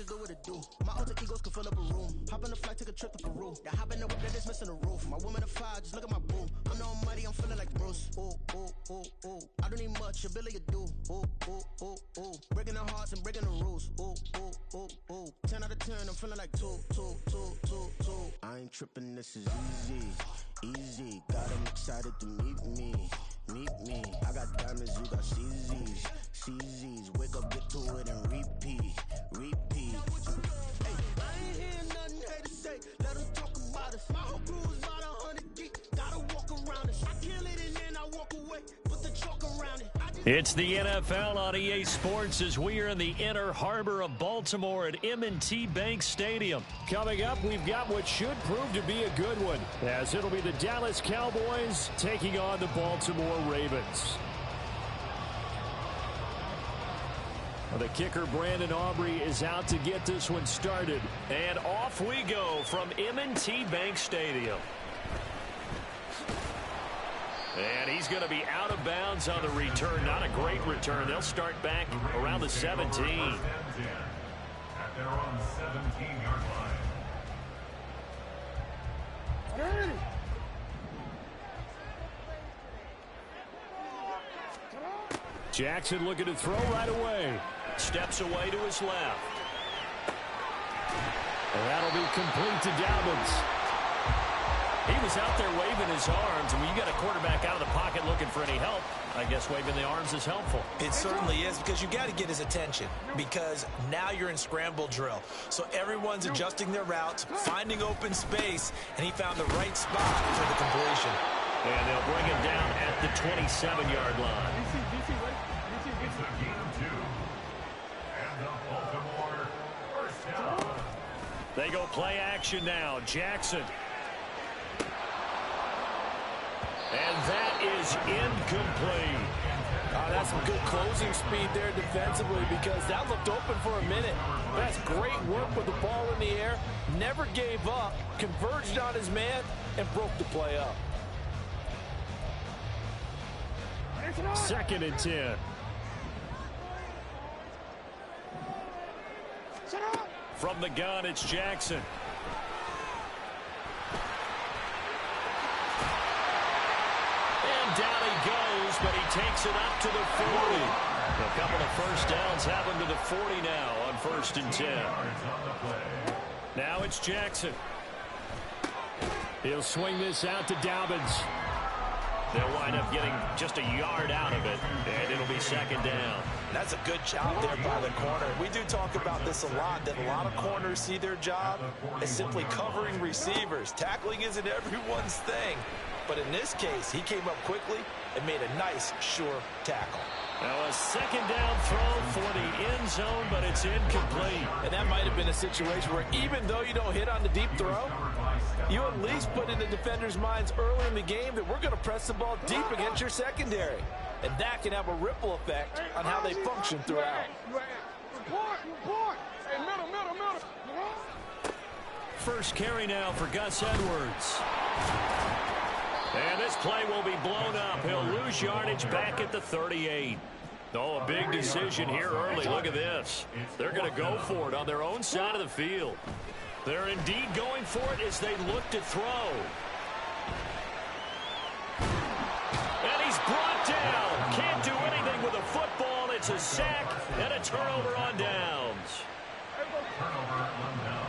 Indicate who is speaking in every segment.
Speaker 1: just do what it do. My alter egos can fill up a room. Hop on the flight, take a trip to Peru. Yeah, hop in the whip that is missing the roof. My woman a fire, just look at my boo. I'm the almighty, I'm feeling like Bruce. Ooh, ooh, ooh, ooh. I don't need much, ability to do. Ooh, ooh, ooh, ooh. Breaking the hearts and breaking the rules. Ooh, ooh, ooh, ooh. 10 out of 10, I'm feeling like 2, 2, 2, 2, 2. I ain't tripping, this is easy, easy. Got 'em excited to meet me. Meet me, I got diamonds, you got CZs, CZs. Wake up, get to it and repeat, repeat. Hey, I ain't hearing nothing hate to say. Let them talk about us. My whole crew is about 100 deep. Gotta walk around it. I kill it and then I walk away. Put the chalk around it.
Speaker 2: It's the NFL on EA Sports as we are in the inner harbor of Baltimore at M&T Bank Stadium. Coming up, we've got what should prove to be a good one, as it'll be the Dallas Cowboys taking on the Baltimore Ravens. Well, the kicker, Brandon Aubrey, is out to get this one started. And off we go from M&T Bank Stadium. And he's going to be out of bounds on the return. Not a great return. They'll start back around the 17.
Speaker 3: At their own 17-yard line.
Speaker 2: Jackson looking to throw right away. Steps away to his left. And that'll be complete to Dobbins. He was out there waving his arms, and when you got a quarterback out of the pocket looking for any help, I guess waving the arms is helpful.
Speaker 4: It certainly is, because you got to get his attention, because now you're in scramble drill. So everyone's adjusting their routes, finding open space, and he found the right spot for the completion.
Speaker 2: And they'll bring him down at the 27-yard line.
Speaker 3: It's a gain of 2. And the Baltimore first down.
Speaker 2: They go play action now. Jackson. And that is incomplete.
Speaker 5: That's some good closing speed there defensively, because that looked open for a minute. That's great work with the ball in the air. Never gave up, converged on his man, and broke the play up.
Speaker 2: 2nd and 10. From the gun, it's Jackson. And down he goes, but he takes it up to the 40. A couple of first downs have him to the 40 now on 1st and 10. Now it's Jackson. He'll swing this out to Dobbins. They'll wind up getting just a yard out of it, and it'll be 2nd down.
Speaker 4: That's a good job there by the corner. We do talk about this a lot, that a lot of corners see their job as simply covering receivers. Tackling isn't everyone's thing. But in this case, he came up quickly and made a nice, sure tackle.
Speaker 2: Now a 2nd down throw for the end zone, but it's incomplete.
Speaker 5: And that might have been a situation where even though you don't hit on the deep throw, you at least put in the defenders' minds early in the game that we're going to press the ball deep against your secondary. And that can have a ripple effect on how they function throughout.
Speaker 6: Report. Hey, middle.
Speaker 2: First carry now for Gus Edwards. And this play will be blown up. He'll lose yardage back at the 38. Oh, a big decision here early. Look at this. They're going to go for it on their own side of the field. They're indeed going for it as they look to throw. And he's brought down. Can't do anything with a football. It's a sack and a turnover on downs.
Speaker 3: Turnover on downs.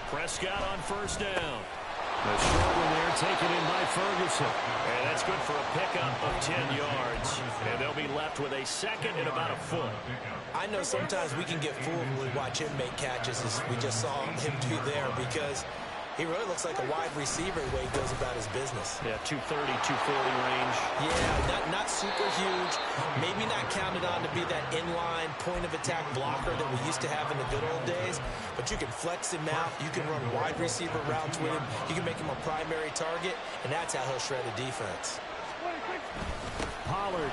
Speaker 2: Prescott on 1st down. The short one there taken in by Ferguson. And that's good for a pickup of 10 yards. And they'll be left with a 2nd and about a foot.
Speaker 4: I know sometimes we can get fooled when we watch him make catches, as we just saw him do there, because he really looks like a wide receiver the way he goes about his business.
Speaker 2: Yeah, 230, 240 range.
Speaker 4: Yeah, not super huge. Maybe not counted on to be that inline point-of-attack blocker that we used to have in the good old days. But you can flex him out. You can run wide receiver routes with him. You can make him a primary target, and that's how he'll shred a defense.
Speaker 2: Pollard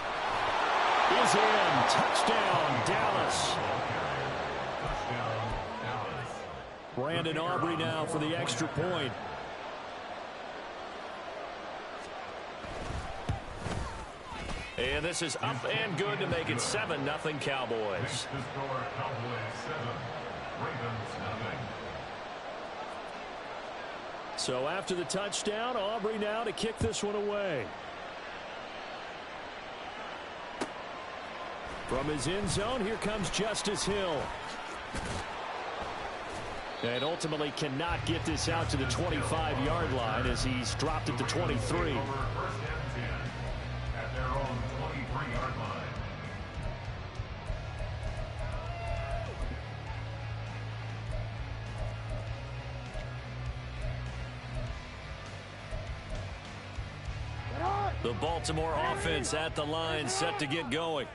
Speaker 2: is in. Touchdown, Dallas. Brandon Aubrey now for the extra point. And this is up and good to make it 7-0 Cowboys.
Speaker 3: The score, Cowboys 7, Ravens 0.
Speaker 2: So after the touchdown, Aubrey now to kick this one away. From his end zone, here comes Justice Hill. And ultimately cannot get this out to the 25-yard line as he's dropped at the 23.
Speaker 3: First and 10 at their own 23-yard line.
Speaker 2: The Baltimore offense at the line, set to get going.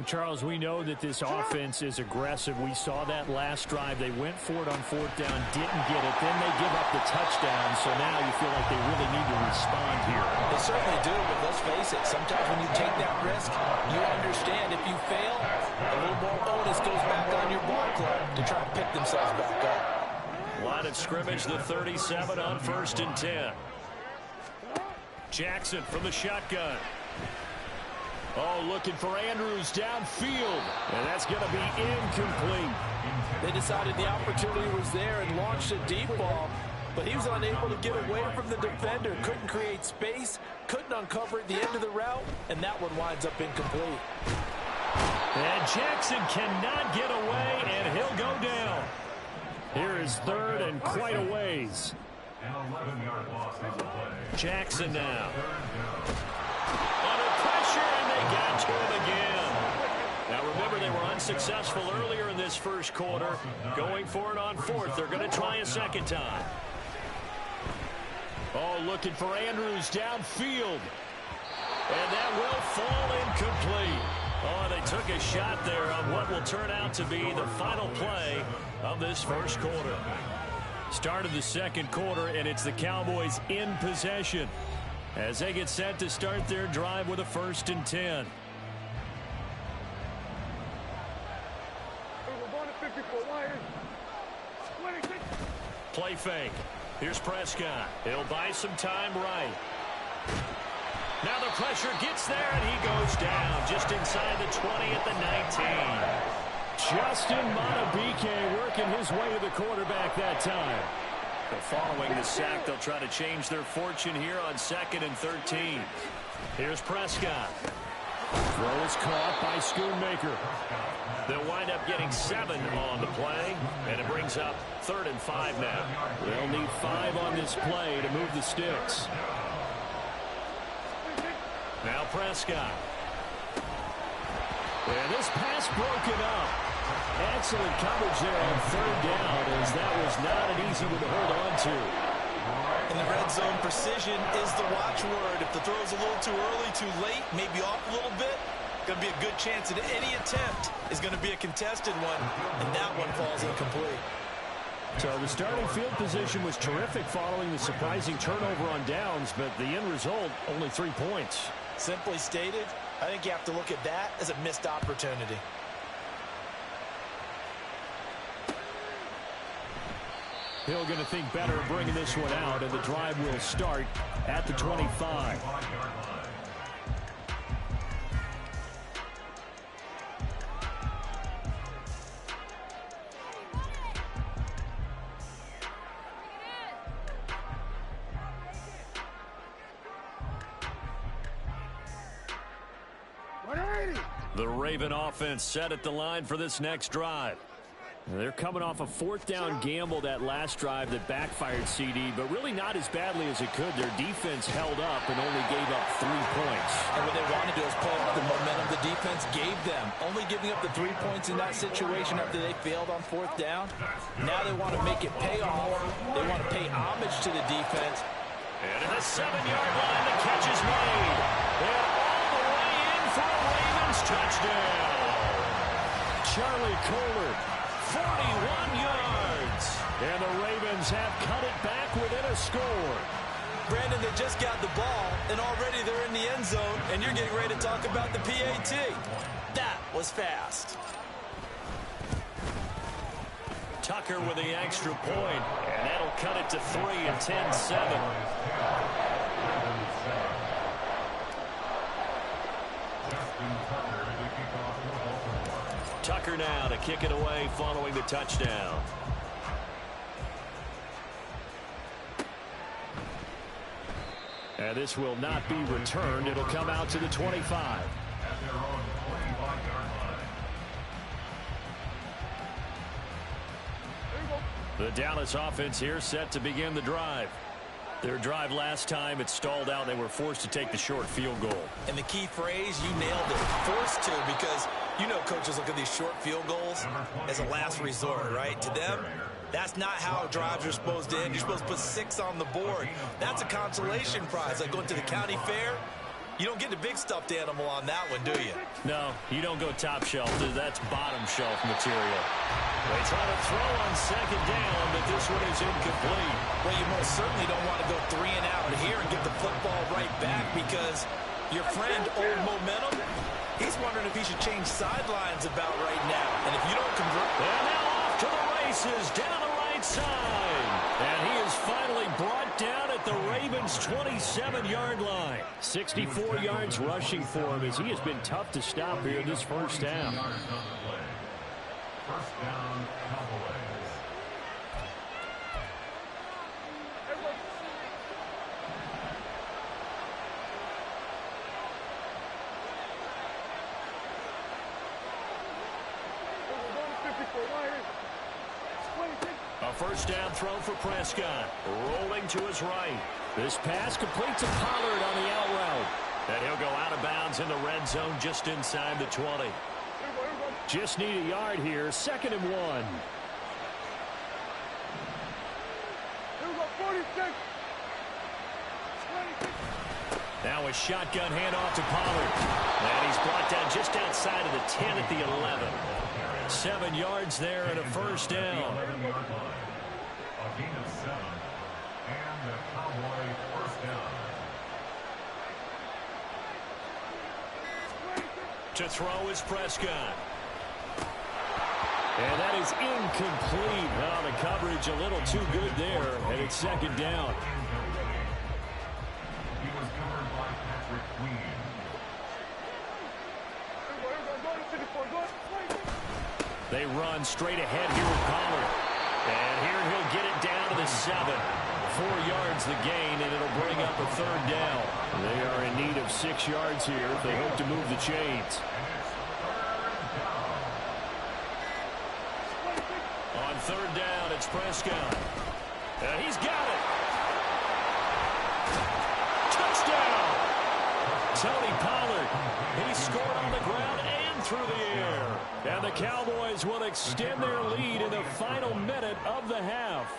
Speaker 7: Charles, we know that this offense is aggressive. We saw that last drive. They went for it on fourth down, didn't get it. Then they give up the touchdown, so now you feel like they really need to respond here.
Speaker 4: They certainly do, but let's face it, sometimes when you take that risk, you understand if you fail, a little more onus goes back on your ball club to try to pick themselves back up.
Speaker 2: Line of scrimmage, the 37 on 1st and 10. Jackson from the shotgun. Oh, looking for Andrews downfield. And that's going to be incomplete.
Speaker 5: They decided the opportunity was there and launched a deep ball, but he was unable to get away from the defender. Couldn't create space, couldn't uncover at the end of the route, and that one winds up incomplete.
Speaker 2: And Jackson cannot get away, and he'll go down.
Speaker 7: Here is 3rd and quite a ways.
Speaker 3: An 11-yard loss on the play.
Speaker 2: Jackson now. Under pressure, and they got to him again. Now remember, they were unsuccessful earlier in this first quarter. Going for it on 4th. They're going to try a second time. Oh, looking for Andrews downfield. And that will fall incomplete. Oh, they took a shot there on what will turn out to be the final play of this first quarter. Start of the second quarter, and it's the Cowboys in possession as they get set to start their drive with a 1st and 10. Play fake. Here's Prescott. He'll buy some time right. Now the pressure gets there, and he goes down just inside the 20 at the 19.
Speaker 7: Justin Madubuike working his way to the quarterback that time.
Speaker 2: But following the sack, they'll try to change their fortune here on 2nd and 13. Here's Prescott.
Speaker 7: Throw is caught by Schoonmaker.
Speaker 2: They'll wind up getting 7 on the play, and it brings up 3rd and 5 now.
Speaker 7: They'll need 5 on this play to move the sticks.
Speaker 2: Now Prescott.
Speaker 7: And this pass broken up. Excellent coverage there on 3rd down, as that was not an easy one to hold on to.
Speaker 4: And the red zone precision is the watchword. If the throw's a little too early, too late, maybe off a little bit, going to be a good chance that any attempt is going to be a contested one, and that one falls incomplete.
Speaker 7: So the starting field position was terrific following the surprising turnover on downs, but the end result, only 3 points.
Speaker 4: Simply stated, I think you have to look at that as a missed opportunity.
Speaker 7: Hill going to think better of bringing this one out, and the drive will start at the 25.
Speaker 2: The Raven offense set at the line for this next drive.
Speaker 7: They're coming off a 4th down gamble that last drive that backfired CD, but really not as badly as it could. Their defense held up and only gave up 3 points.
Speaker 4: And what they wanted to do is pull up the momentum the defense gave them. Only giving up the 3 points in that situation after they failed on 4th down. Now they want to make it pay off. They want to pay homage to the defense.
Speaker 2: And at the 7-yard line, the catch is made. And all the way in for a Ravens touchdown.
Speaker 7: Charlie Kohler,
Speaker 2: 41 yards.
Speaker 7: and the Ravens have cut it back within a score.
Speaker 4: Brandon, they just got the ball, and already they're in the end zone, and you're getting ready to talk about the PAT. That was fast.
Speaker 2: Tucker with the extra point, and that'll cut it to 3 and 10-7. Tucker now to kick it away following the touchdown. And this will not be returned. It'll come out to the 25.
Speaker 3: At their own 25-yard line.
Speaker 2: The Dallas offense here set to begin the drive. Their drive last time, it stalled out. They were forced to take the short field goal.
Speaker 4: And the key phrase, you nailed it, forced to, because you know coaches look at these short field goals as a last resort, right? To them, that's not how drives are supposed to end. You're supposed to put 6 on the board. That's a consolation prize. Like going to the county fair, you don't get the big stuffed animal on that one, do you?
Speaker 2: No, you don't go top shelf. That's bottom shelf material. They try to throw on second down, but this one is incomplete.
Speaker 4: Well, you most certainly don't want to go 3 and out here and get the football right back, because your friend, Old Momentum, he's wondering if he should change sidelines about right now. And if you don't convert...
Speaker 2: And now off to the races down the right side. And he is finally brought down at the Ravens' 27-yard line. 64 yards rushing for him, as he has been tough to stop here this first down.
Speaker 3: First down, Cowboys.
Speaker 2: A first down throw for Prescott. Rolling to his right. This pass complete to Pollard on the out route. And he'll go out of bounds in the red zone just inside the 20. Just need a yard here. 2nd and 1. Now a shotgun handoff to Pollard. And he's brought down just outside of the 10 at the 11. 7 yards there and a first down.
Speaker 3: 11-yard line. A gain of 7. And the Cowboy first down.
Speaker 2: To throw is Prescott. And that is incomplete. Well, the coverage a little too good there, and it's 2nd down.
Speaker 3: He was covered by Patrick Queen.
Speaker 2: They run straight ahead here with Pollard. And here he'll get it down to the 7. 4 yards the gain, and it'll bring up a 3rd down. They are in need of 6 yards here if they hope to move the chains. On 3rd down, it's Prescott. And he's got it. Touchdown! Tony Pollard. He scored on the ground and through the air. And the Cowboys will extend their lead in the final minute of the half.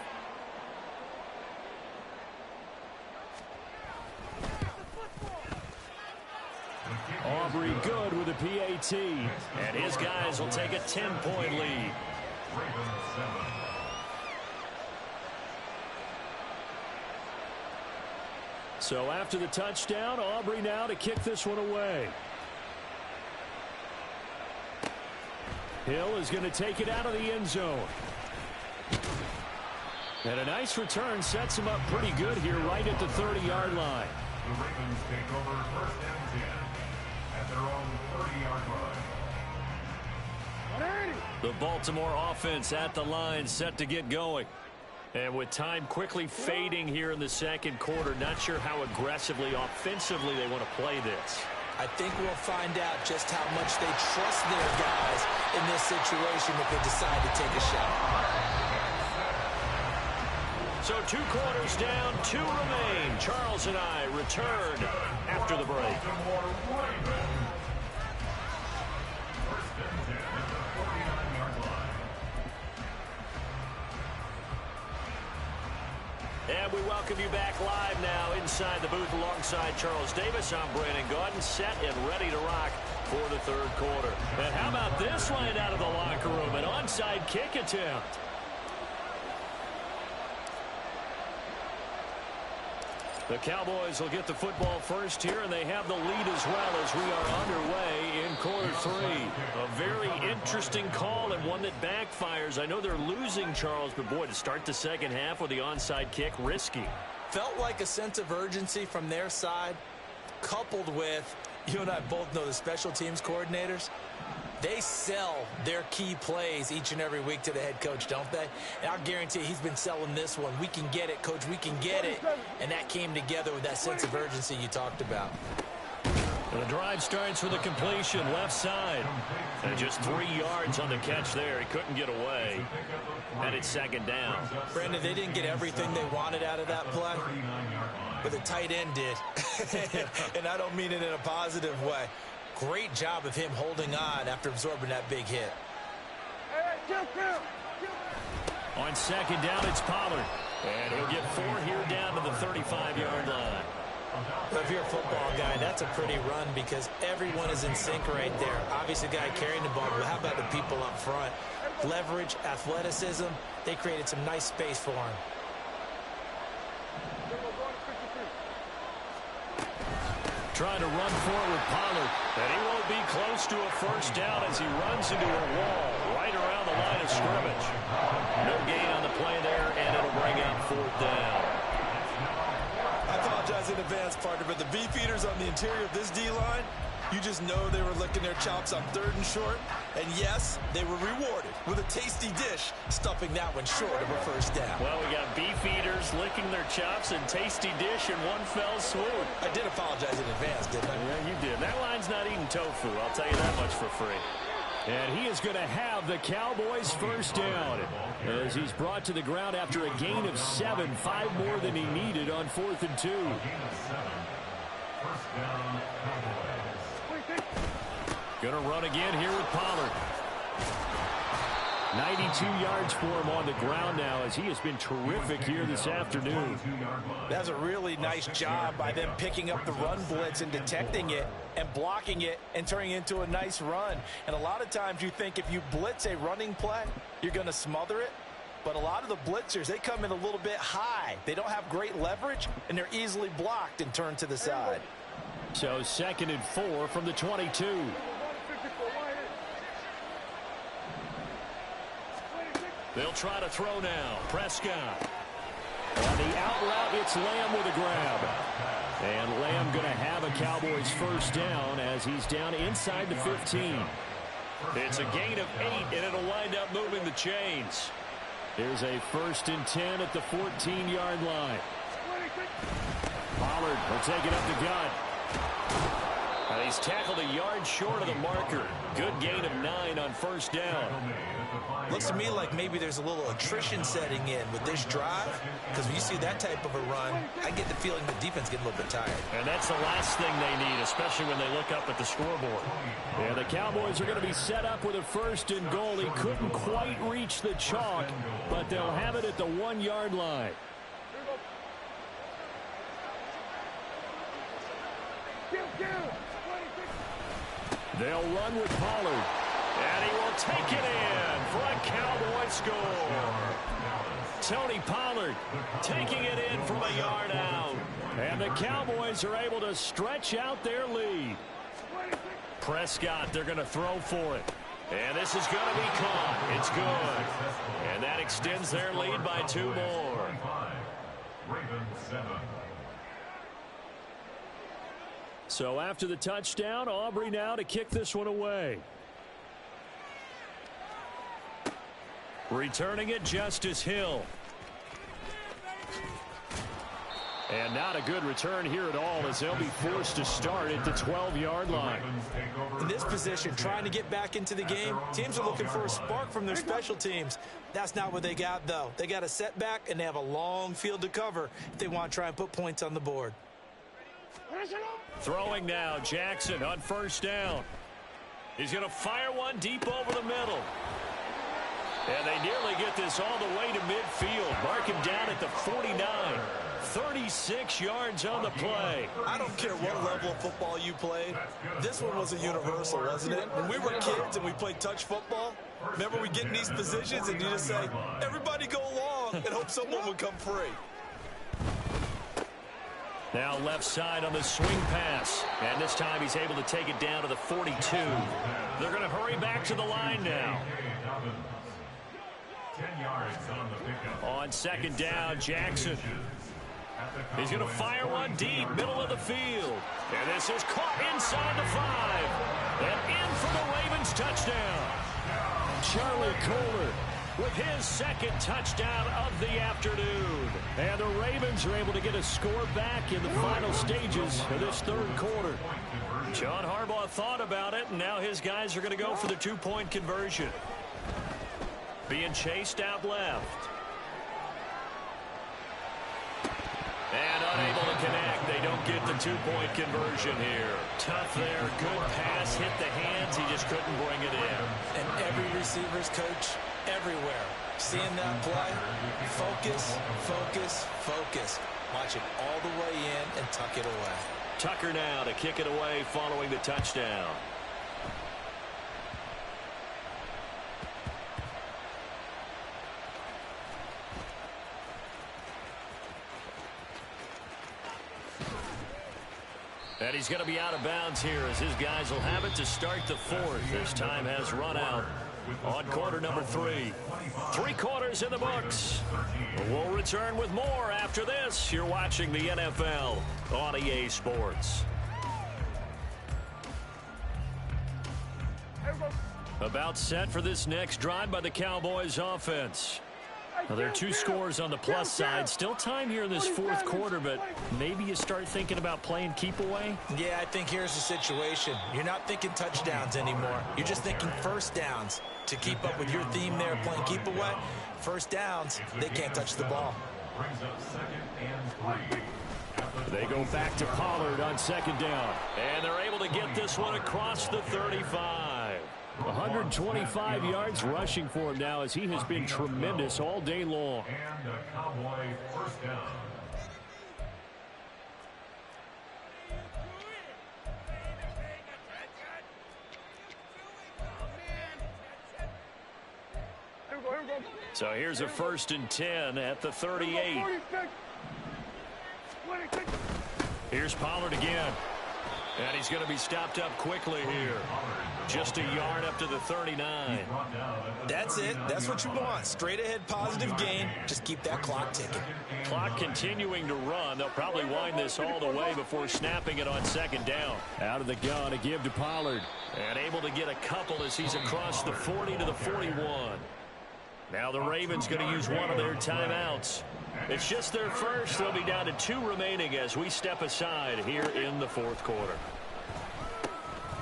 Speaker 2: Aubrey good with a PAT. And his guys will take a 10-point lead.
Speaker 3: Ravens 7.
Speaker 2: So after the touchdown, Aubrey now to kick this one away. Hill is going to take it out of the end zone. And a nice return sets him up pretty good here right at the 30-yard line.
Speaker 3: The Ravens take over first and 10 at their own 30-yard line.
Speaker 2: The Baltimore offense at the line set to get going. And with time quickly fading here in the 2nd quarter, not sure how aggressively, offensively they want to play this.
Speaker 4: I think we'll find out just how much they trust their guys in this situation if they decide to take a shot.
Speaker 2: So 2 quarters down, 2 remain. Charles and I return after the break.
Speaker 3: First and 10 at the 49-yard line.
Speaker 2: And we welcome you back live now inside the booth alongside Charles Davis. I'm Brandon Gaudin, set and ready to rock for the 3rd quarter. And how about this line out of the locker room? An onside kick attempt. The Cowboys will get the football first here, and they have the lead as well as we are underway in quarter 3. A very interesting call and one that backfires. I know they're losing, Charles, but boy, to start the 2nd half with the onside kick, risky.
Speaker 4: Felt like a sense of urgency from their side, coupled with, you and I both know the special teams coordinators, They sell their key plays each and every week to the head coach, don't they? And I'll guarantee he's been selling this one. We can get it, coach. We can get it. And that came together with that sense of urgency you talked about.
Speaker 2: The drive starts with a completion left side. And just 3 yards on the catch there. He couldn't get away. And it's second down.
Speaker 4: Brandon, they didn't get everything they wanted out of that play, but the tight end did. And I don't mean it in a positive way. Great job of him holding on after absorbing that big hit.
Speaker 2: On second down, it's Pollard. And he'll get 4 here down to the 35-yard line.
Speaker 4: If you're a football guy, that's a pretty run because everyone is in sync right there. Obviously, the guy carrying the ball, but how about the people up front? Leverage, athleticism, they created some nice space for him.
Speaker 2: Trying to run forward with Pollard. And he won't be close to a first down as he runs into a wall right around the line of scrimmage. No gain on the play there, and it'll bring out 4th down.
Speaker 4: I apologize in advance, partner, but the beefeaters on the interior of this D-line, you just know they were licking their chops on 3rd and short. And yes, they were rewarded with a tasty dish, stuffing that one short of a first down.
Speaker 2: Well, we got beefeaters licking their chops and tasty dish in one fell swoop.
Speaker 4: I did apologize in advance, didn't I?
Speaker 2: Yeah, you did. That line's not eating tofu, I'll tell you that much for free.
Speaker 7: And he is going to have the Cowboys first down as he's brought to the ground after a gain of 7, 5 more than he needed on 4th and 2.
Speaker 2: Going to run again here with Pollard.
Speaker 7: 92 yards for him on the ground now as he has been terrific here this afternoon.
Speaker 4: That's a really nice job by them picking up the run blitz and detecting it and blocking it and turning it into a nice run. And a lot of times you think if you blitz a running play, you're going to smother it. But a lot of the blitzers, they come in a little bit high. They don't have great leverage, and they're easily blocked and turned to the side.
Speaker 7: So 2nd and 4 from the 22.
Speaker 2: They'll try to throw now. Prescott.
Speaker 7: On the out route, it's Lamb with a grab. And Lamb going to have a Cowboys first down as he's down inside the 15.
Speaker 2: It's a gain of 8, and it'll wind up moving the chains.
Speaker 7: There's a 1st and 10 at the 14-yard line. Pollard will take it up the gut.
Speaker 2: And he's tackled a yard short of the marker. Good gain of 9 on first down.
Speaker 4: Looks to me like maybe there's a little attrition setting in with this drive, because when you see that type of a run, I get the feeling the defense getting a little bit tired.
Speaker 2: And that's the last thing they need, especially when they look up at the scoreboard.
Speaker 7: Yeah, the Cowboys are going to be set up with a 1st and goal. He couldn't quite reach the chalk, but they'll have it at the 1-yard line. They'll run with Pollard.
Speaker 2: And he will take it in for a Cowboy score. Tony Pollard taking it in from a yard out.
Speaker 7: And the Cowboys are able to stretch out their lead.
Speaker 2: Prescott, they're going to throw for it. And this is going to be caught. It's good. And that extends their lead by 2 more.
Speaker 7: So after the touchdown, Aubrey now to kick this one away.
Speaker 2: Returning it, Justice Hill.
Speaker 7: And not a good return here at all as they'll be forced to start at the 12-yard line.
Speaker 4: In this position, trying to get back into the game, teams are looking for a spark from their special teams. That's not what they got, though. They got a setback, and they have a long field to cover if they want to try and put points on the board.
Speaker 2: Throwing now, Jackson on first down. He's going to fire one deep over the middle. And they nearly get this all the way to midfield. Mark him down at the 49. 36 yards on the play.
Speaker 4: I don't care what level of football you played. This one was a universal, wasn't it? When we were kids and we played touch football, remember we get in these positions and you just say, everybody go along and hope someone would come free.
Speaker 2: Now left side on the swing pass. And this time he's able to take it down to the 42. They're going to hurry back to the line now.
Speaker 3: 10 yards on the pickup.
Speaker 2: On second down, Jackson. He's going to fire one deep, middle of the field. And this is caught inside the 5. And in for the Ravens touchdown. Charlie Kohler with his second touchdown of the afternoon. And the Ravens are able to get a score back in the final stages of this third quarter. John Harbaugh thought about it, and now his guys are going to go for the 2-point conversion. Being chased out left. And unable to connect. They don't get the 2-point conversion here. Tough there. Good pass. Hit the hands. He just couldn't bring it in.
Speaker 4: And every receiver's coach everywhere. Seeing that play, focus, focus, focus. Watch it all the way in and tuck it away.
Speaker 2: Tucker now to kick it away following the touchdown. And he's going to be out of bounds here as his guys will have it to start the fourth. This time has run out on quarter number 3. 3 quarters in the books. We'll return with more after this. You're watching the NFL on EA Sports. About set for this next drive by the Cowboys offense. Now, there are 2 scores on the plus side. Still time here in this fourth quarter, but maybe you start thinking about playing keep away?
Speaker 4: Yeah, I think here's the situation. You're not thinking touchdowns anymore. You're just thinking first downs. To keep up with your theme there, playing keep away, first downs, they can't touch the ball.
Speaker 2: They go back to Pollard on second down. And they're able to get this one across the 35.
Speaker 7: 125 yards rushing for him now as he has been tremendous all day long.
Speaker 3: And a Cowboy first down.
Speaker 2: So here's a 1st and 10 at the 38. Here's Pollard again. And he's going to be stopped up quickly here. Just a yard up to the 39.
Speaker 4: That's it. That's what you want. Straight ahead positive gain. Just keep that clock ticking.
Speaker 2: Clock continuing to run. They'll probably wind this all the way before snapping it on second down.
Speaker 7: Out of the gun to give to Pollard.
Speaker 2: And able to get a couple as he's across the 40 to the 41. Now the Ravens going to use one of their timeouts. It's just their first. They'll be down to 2 remaining as we step aside here in the fourth quarter.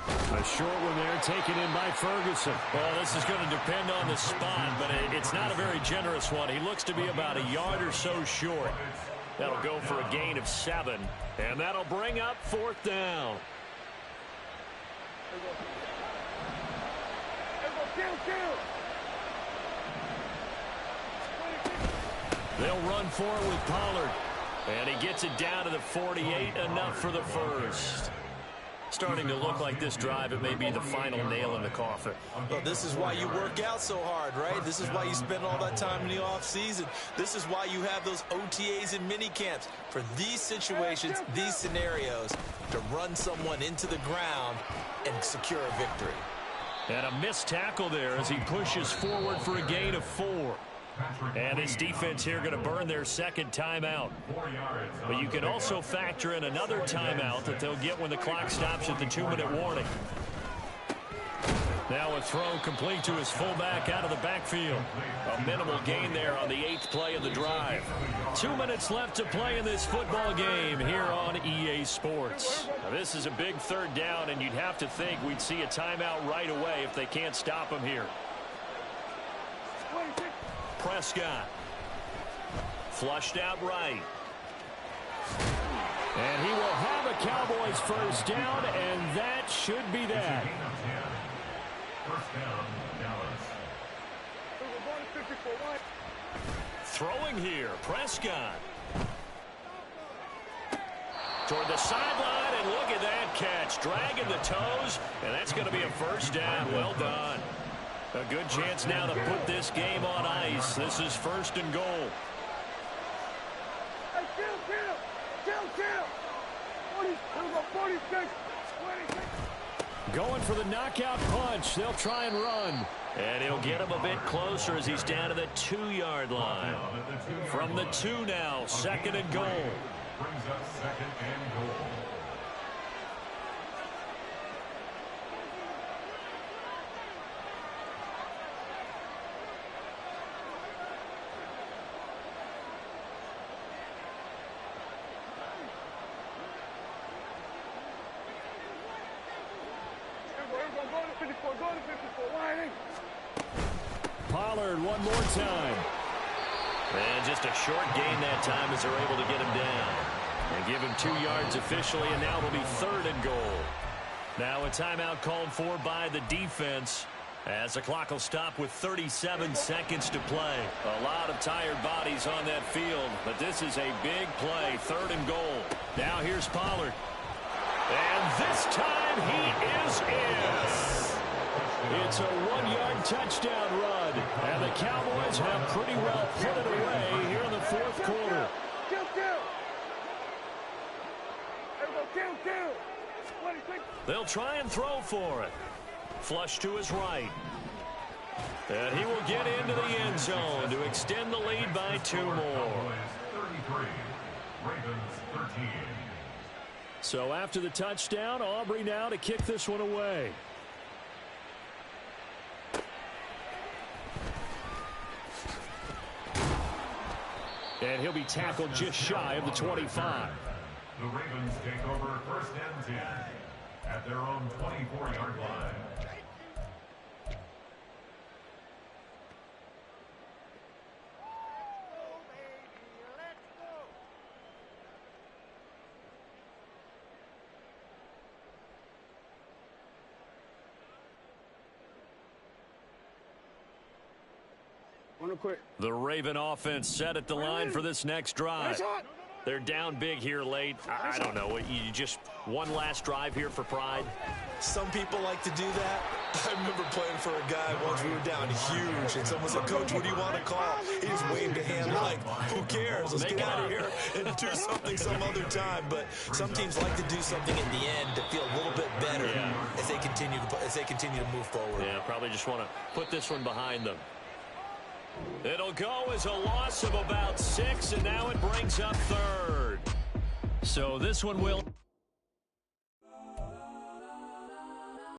Speaker 7: A short one there taken in by Ferguson.
Speaker 2: Well, this is going to depend on the spot, but it's not a very generous one. He looks to be about a yard or so short. That'll go for a gain of 7, and that'll bring up 4th down. They'll run forward with Pollard. And he gets it down to the 48, enough for the first. Starting to look like this drive, it may be the final nail in the coffin.
Speaker 4: Well, this is why you work out so hard, right? This is why you spend all that time in the offseason. This is why you have those OTAs and mini camps. For these situations, these scenarios, to run someone into the ground and secure a victory.
Speaker 2: And a missed tackle there as he pushes forward for a gain of 4. And this defense here going to burn their second timeout. But you can also factor in another timeout that they'll get when the clock stops at the 2-minute warning. Now a throw complete to his fullback out of the backfield. A minimal gain there on the 8th play of the drive. 2 minutes left to play in this football game here on EA Sports. Now this is a big 3rd down, and you'd have to think we'd see a timeout right away if they can't stop him here. Prescott. Flushed out right.
Speaker 7: And he will have a Cowboys first down, and that should be that.
Speaker 3: First down, Dallas.
Speaker 2: Throwing here, Prescott. Toward the sideline, and look at that catch. Dragging the toes, and that's going to be a first down. Well done. A good chance now to put this game on ice. This is 1st and goal.
Speaker 6: Hey, kill. 46, 26.
Speaker 7: Going for the knockout punch. They'll try and run.
Speaker 2: And he'll get him a bit closer as he's down to the 2-yard line. From the 2 now, 2nd and goal.
Speaker 3: Brings up 2nd and goal.
Speaker 7: Pollard one more time.
Speaker 2: And just a short gain that time as they're able to get him down. And give him 2 yards officially, and now it'll be 3rd and goal. Now a timeout called for by the defense as the clock will stop with 37 seconds to play. A lot of tired bodies on that field, but this is a big play, 3rd and goal. Now here's Pollard. And this time he is in.
Speaker 7: It's a 1-yard touchdown run, and the Cowboys have pretty well put it away here in the 4th quarter.
Speaker 2: They'll try and throw for it. Flush to his right. And he will get into the end zone to extend the lead by 2 more.
Speaker 3: 33, Ravens 13.
Speaker 7: So after the touchdown, Aubrey now to kick this one away. And he'll be tackled just shy of the 25.
Speaker 3: The Ravens take over 1st and 10 at their own 24-yard line.
Speaker 2: The Raven offense set at the line for this next drive. They're down big here late. I don't know. You just one last drive here for pride?
Speaker 4: Some people like to do that. I remember playing for a guy once. We were down huge, and someone said, "Coach, what do you want to call?" He just waved a hand like, "Who cares? Let's get out of here and do something some other time." But some teams like to do something at the end to feel a little bit better as they continue to move forward.
Speaker 2: Yeah, probably just want to put this one behind them. It'll go as a loss of about 6, and now it brings up 3rd. So this one will...